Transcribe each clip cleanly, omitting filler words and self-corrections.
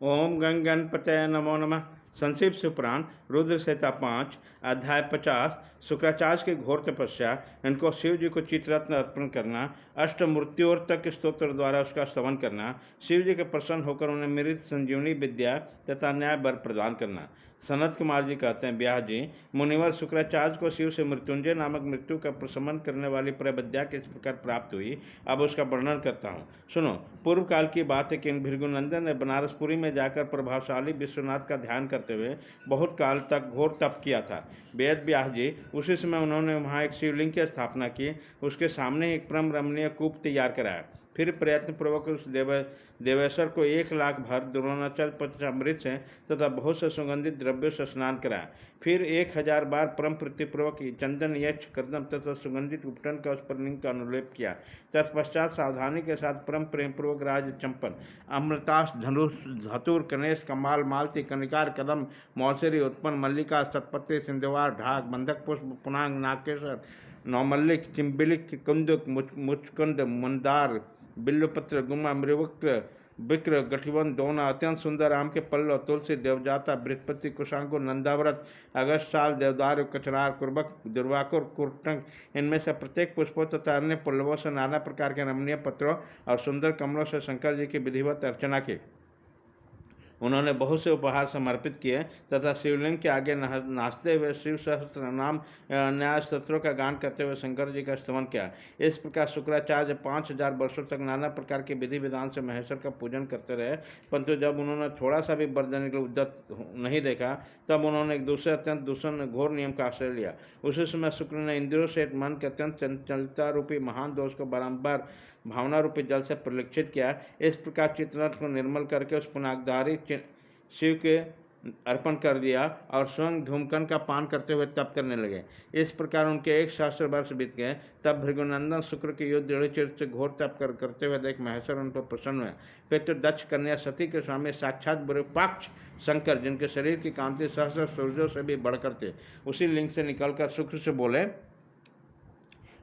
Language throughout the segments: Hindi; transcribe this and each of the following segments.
ओम गण गणपतये नमो नमः। संक्षिप्त शिवपुराण रुद्र संहिता 5 अध्याय 50। शुक्राचार्य की घोर तपस्या, इनको शिव जी को चित्ररत्न अर्पण करना, अष्टमूर्तियों तक स्तोत्र द्वारा उसका स्तवन करना, शिव जी के प्रसन्न होकर उन्हें मृत संजीवनी विद्या तथा न्याय वर प्रदान करना। सनत कुमार जी कहते हैं, ब्याह जी, मुनिवर शुक्राचार्य को शिव से मृत्युंजय नामक मृत्यु का प्रशमन करने वाली प्रविद्या किस प्रकार प्राप्त हुई, अब उसका वर्णन करता हूँ, सुनो। पूर्व काल की बात है कि भृगुनंदन ने बनारसपुरी में जाकर प्रभावशाली विश्वनाथ का ध्यान करते हुए बहुत काल तक घोर तप किया था। वेद व्यास जी, उसी समय उन्होंने वहाँ एक शिवलिंग की स्थापना की, उसके सामने एक परम रमणीय कूप तैयार कराया। फिर प्रयत्नपूर्वक उस देवेश्वर को 1,00,000 भर द्रोणाचल पंचामृत से तथा बहुत से सुगंधित द्रव्यों से स्नान कराया। फिर 1,000 बार परम प्रीतिपूर्वक चंदन यक्ष कदम तथा सुगंधित उपटन का उस पर लिंग का अनुलेप किया। तत्पश्चात सावधानी के साथ परम प्रेमपूर्वक राज चंपन, अमृताश, धनुष, धतुर, कनेश, कमाल, मालती, कनिकार, कदम, मौसरी, उत्पन्न, मल्लिका, सतपत्ती, सिंधुवार, ढाक, बंधक पुष्प, पुनांग, नागेश्वर, नौमल्लिक, चिम्बिलिक, कुंदुक, मुचकुंद, मंदार, बिल्वपत्र, गुमा, मृवक्र, विक्र, गठिवन, दोना, अत्यंत सुंदर आम के पल्लव, तुलसी, देवजाता, बृहस्पति, कुशांकुर, नंदाव्रत, अगस्त साल, देवदार, कचनार, कुर्बक, दुर्वाकुर, कुरटंक, इनमें से प्रत्येक पुष्पों तथा अन्य पल्लवों से नाना प्रकार के रमणीय पत्रों और सुंदर कमलों से शंकर जी की विधिवत अर्चना की। उन्होंने बहुत से उपहार समर्पित किए तथा शिवलिंग के आगे नाचते हुए शिव सहस्त्र नाम न्याय स्तोत्रों का गान करते हुए शंकर जी का स्तवन किया। इस प्रकार शुक्राचार्य 5,000 वर्षों तक नाना प्रकार के विधि विधान से महेश्वर का पूजन करते रहे, परंतु जब उन्होंने थोड़ा सा भी वर देने के लिए उद्यत नहीं देखा, तब उन्होंने एक दूसरे अत्यंत दूषण घोर नियम का आश्रय लिया। उसी समय शुक्र ने इंद्रियों से मन के अत्यंत चंचलता रूपी महान दोष को बारंबार भावना रूपी जल से प्रलिक्षित किया। इस प्रकार चित्ररथ को निर्मल करके उस पुनाकधारी शिव के अर्पण कर दिया और स्वयं धूमकन का पान करते हुए तप करने लगे। इस प्रकार उनके 1 सहस्त्र वर्ष बीत गए। तब भृगुनंदन शुक्र के युद्ध दृढ़ चित्त से घोर तप करते हुए देख महेश्वर उन पर प्रसन्न हुए। पितृ दक्ष कन्या सती के स्वामी साक्षात विरूपाक्ष शंकर, जिनके शरीर की कांति सहस्र सूर्यों से भी बढ़कर थे, उसी लिंग से निकलकर शुक्र से बोले।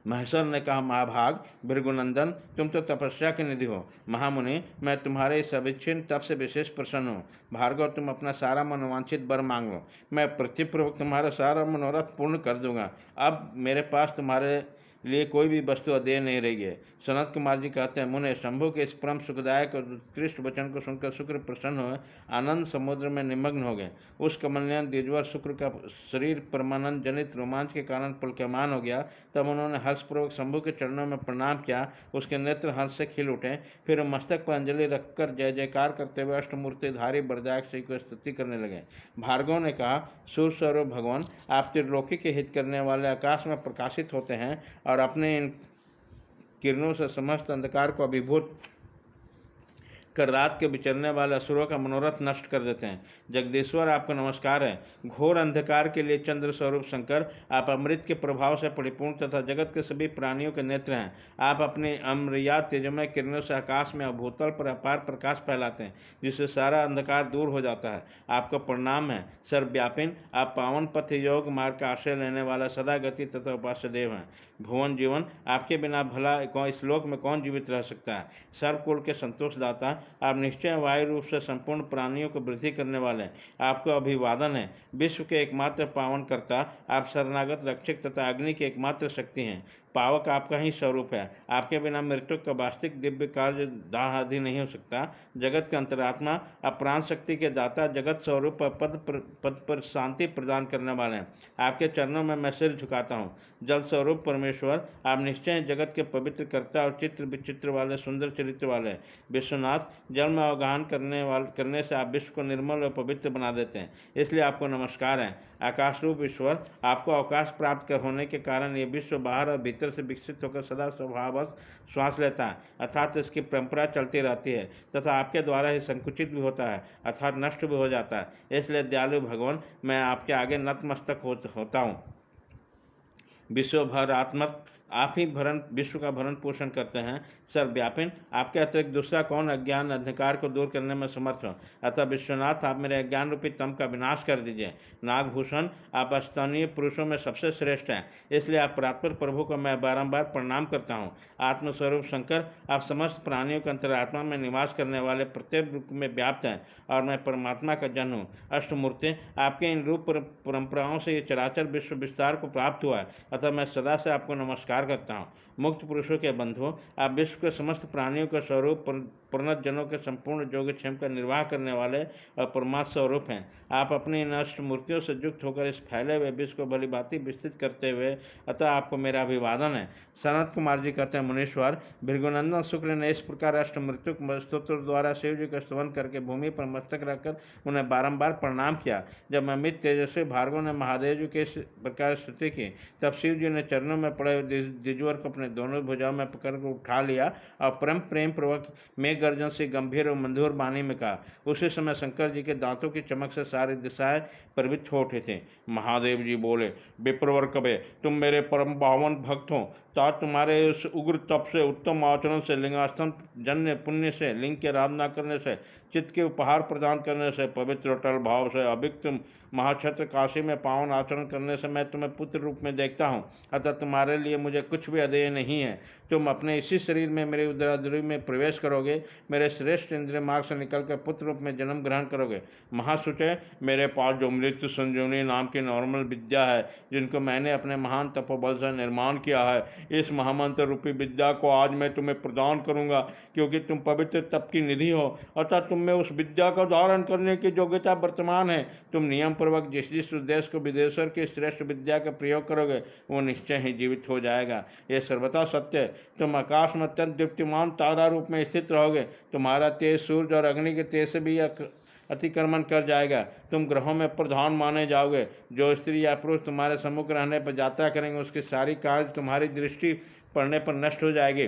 महेश्वर ने कहा, महाभाग भृगुनंदन, तुम तो तपस्या के निधि हो। महामुनि, मैं तुम्हारे इस अविच्छिन्न तप से विशेष प्रसन्न हूँ। भार्गव, तुम अपना सारा मनोवांछित वर मांग लो, मैं पृथ्वीपूर्वक तुम्हारा सारा मनोरथ पूर्ण कर दूंगा। अब मेरे पास तुम्हारे लिए कोई भी वस्तु अदेय नहीं रही है। सनत कुमार जी कहते हैं, मुने, शंभु के इस परम सुखदायक और उत्कृष्ट वचन को सुनकर शुक्र प्रसन्न हुए आनंद समुद्र में निमग्न हो गए। उस कमलनयन द्विजवर शुक्र का शरीर परमानंद जनित रोमांच के कारण पुलकमान हो गया। तब उन्होंने हर्षपूर्वक शंभु के चरणों में प्रणाम किया। उसके नेत्र हर्ष से खिल उठे। फिर मस्तक पर अंजलि रखकर जय जयकार करते हुए अष्टमूर्तिधारी वरदायक श्री को स्तुति करने लगे। भार्गव ने कहा, सूर्यस्वरूप भगवान, आप त्रिलोकी के हित करने वाले आकाश में प्रकाशित होते हैं और अपने इन किरणों से समस्त अंधकार को अभिभूत कर रात के विचरने वाले असुरों का मनोरथ नष्ट कर देते हैं। जगदीश्वर, आपको नमस्कार है। घोर अंधकार के लिए चंद्र स्वरूप शंकर, आप अमृत के प्रभाव से परिपूर्ण तथा जगत के सभी प्राणियों के नेत्र हैं। आप अपनी अमृया तेजमय किरणों से आकाश में भूतल पर अपार प्रकाश फैलाते हैं, जिससे सारा अंधकार दूर हो जाता है। आपको प्रणाम है। सर्वव्यापिन, आप पावन पथ योग मार्ग का आश्रय लेने वाला सदा गति तथा उपास्य देव हैं। भुवन जीवन, आपके बिना भला इस लोक में कौन जीवित रह सकता है। सर्वकुल के संतोषदाता, आप निश्चय वायु रूप से संपूर्ण प्राणियों को वृद्धि करने वाले हैं। आपको अभिवादन है। विश्व के एकमात्र पावन कर्ता, आप शरणागत रक्षक तथा अग्नि की एकमात्र शक्ति हैं। पावक आपका ही स्वरूप है। आपके बिना मृत्यु का वास्तविक दिव्य कार्य दाह आदि नहीं हो सकता। जगत के अंतरात्मा, आप प्राण शक्ति के दाता, जगत स्वरूप पद पर शांति प्रदान करने वाले हैं। आपके चरणों में मैं सिर झुकाता हूँ। जल स्वरूप परमेश्वर, आप निश्चय जगत के पवित्र कर्ता और चित्र विचित्र वाले सुंदर चरित्र वाले हैं। विश्वनाथ, जल में अवगाहन करने से आप विश्व को निर्मल और पवित्र बना देते हैं, इसलिए आपको नमस्कार है। आकाश रूप ईश्वर, आपको अवकाश प्राप्त कर होने के कारण ये विश्व बाहर और भीतर से विकसित होकर सदा स्वभावतः श्वास लेता है, अर्थात इसकी परंपरा चलती रहती है तथा आपके द्वारा ही संकुचित भी होता है, अर्थात नष्ट भी हो जाता है। इसलिए दयालु भगवान, मैं आपके आगे नतमस्तक होता हूँ। विश्वभर आप ही भरण विश्व का भरण पोषण करते हैं। सर्वव्यापिन, आपके अतिरिक्त दूसरा कौन अज्ञान अंधकार को दूर करने में समर्थ हो। अतः विश्वनाथ, आप मेरे अज्ञान रूपी तम का विनाश कर दीजिए। नागभूषण, आप स्तनीय पुरुषों में सबसे श्रेष्ठ हैं, इसलिए आप परात्पर प्रभु को मैं बारंबार प्रणाम करता हूँ। आत्मस्वरूप शंकर, आप समस्त प्राणियों के अंतरात्मा में निवास करने वाले प्रत्येक रूप में व्याप्त हैं और मैं परमात्मा का जन हूँ। अष्टमूर्ति, आपके इन रूप परंपराओं से ये चराचर विश्व विस्तार को प्राप्त हुआ है, अतः मैं सदा से आपको नमस्कार करता हूँ। मुक्त पुरुषों के बंधु, आप विश्व के समस्त प्राणियों के स्वरूप प्रणत जनों के संपूर्ण योगक्षेम का निर्वाह करने वाले और परमात्म स्वरूप हैं। आप अपनी इन अष्ट मूर्तियों से युक्त होकर इस फैले हुए विश्व को भली भांति विस्तृत करते हुए, अतः आपको मेरा अभिवादन है। सनत कुमार जी कहते हैं, मुनीश्वर, भृगुनंदन शुक्र ने इस प्रकार अष्ट मृत्यु स्तोत्र द्वारा शिव जी का स्तवन करके भूमि पर मस्तक रखकर उन्हें बारंबार प्रणाम किया। जब अमित तेजस्वी भार्गव ने महादेव जी के इस प्रकार स्तुति की, तब शिव जी ने चरणों में पड़े हुए द्विजवर को अपने दोनों भुजाओं में पकड़कर उठा लिया और परम प्रेम पूर्वक मेघ गर्जन से गंभीर और मंधुर वाणी में कहा। उसी समय शंकर जी के दांतों की चमक से सारी दिशाएं प्रवृत्त हो उठे थे। महादेव जी बोले, विप्रवर कबे, तुम मेरे परम पावन भक्त हो, ता तुम्हारे उस उग्र तप से, उत्तम आचरण से, लिंगास्थन जन्य पुण्य से, लिंग की आराधना करने से, चित्त के उपहार प्रदान करने से, पवित्र अटल भाव से, अभिक्त महाक्षेत्र काशी में पावन आचरण करने से मैं तुम्हें पुत्र रूप में देखता हूँ। अतः तुम्हारे लिए मुझे कुछ भी अदेय नहीं है। तुम अपने इसी शरीर में मेरे उदराद्री में प्रवेश करोगे, मेरे श्रेष्ठ इंद्रिय मार्ग से निकलकर पुत्र रूप में जन्म ग्रहण करोगे। महासुचे, मेरे पास जो मृत्यु संजीवनी नाम की नॉर्मल विद्या है, जिनको मैंने अपने महान तपोबल से निर्माण किया है, इस महामंत्र रूपी विद्या को आज मैं तुम्हें प्रदान करूंगा, क्योंकि तुम पवित्र तप की निधि हो, अतः तुम में उस विद्या का धारण करने की योग्यता वर्तमान है। तुम नियम पूर्वक जिस जिस उद्देश्य को विदेश्वर की श्रेष्ठ विद्या का प्रयोग करोगे, वो निश्चय ही जीवित हो जाएगा। यह सर्वथा सत्य है। तुम आकाश में अत्यंत दीप्तिमान तारा रूप में स्थित रहोगे। तुम्हारा तेज सूर्य और अग्नि के तेज से भी अतिक्रमण कर जाएगा। तुम ग्रहों में प्रधान माने जाओगे। जो स्त्री या पुरुष तुम्हारे सम्मुख रहने पर यात्रा करेंगे, उसकी सारी कार्य तुम्हारी दृष्टि पड़ने पर नष्ट हो जाएगी।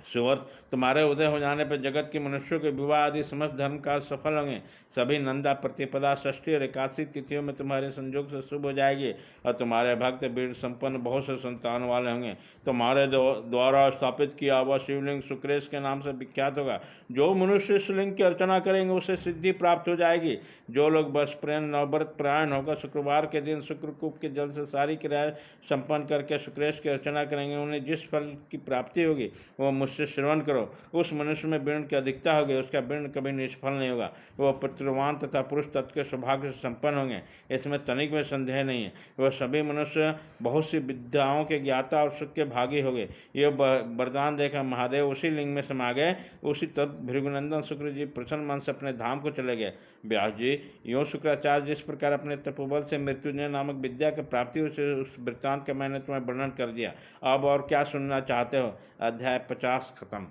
सुवर्त, तुम्हारे उदय हो जाने पर जगत के मनुष्यों के विवाह आदि समस्त धर्म कार्य सफल होंगे। सभी नंदा, प्रतिपदा, षष्ठी और एकादशी तिथियों में तुम्हारे संयोग से शुभ हो जाएगी और तुम्हारे भक्त वीर संपन्न बहुत से संतान वाले होंगे। तुम्हारे द्वारा स्थापित किया हुआ शिवलिंग शुक्रेश के नाम से विख्यात होगा। जो मनुष्य इस लिंग की अर्चना करेंगे, उसे सिद्धि प्राप्त हो जाएगी। जो लोग बस प्रेम नवव्रत प्रायण होकर शुक्रवार के दिन शुक्रकूप के जल से सारी क्रियाएं संपन्न करके शुक्रेश की अर्चना करेंगे, उन्हें जिस फल की प्राप्ति होगी वह मुझसे श्रवण करो। उस मनुष्य में वर्ण की अधिकता होगी, उसका वर्ण कभी निष्फल नहीं होगा। वह पुत्रवान तथा पुरुष तत्व के सौभाग्य से संपन्न होंगे, इसमें तनिक में संदेह नहीं है। वह सभी मनुष्य बहुत सी विद्याओं के ज्ञाता और सुख के भागी हो गए। यह वरदान देखा महादेव उसी लिंग में समा गए। उसी तब भृगुनंदन शुक्र जी प्रसन्न मन से अपने धाम को चले गए। व्यास जी, यो शुक्राचार्य जिस प्रकार अपने तपोबल से मृत्युंजय नामक विद्या की प्राप्ति उसे उस वृत्तांत का मैंने तुम्हें वर्णन कर दिया। अब और क्या सुनना चाहते हो? अध्याय 50 खत्म।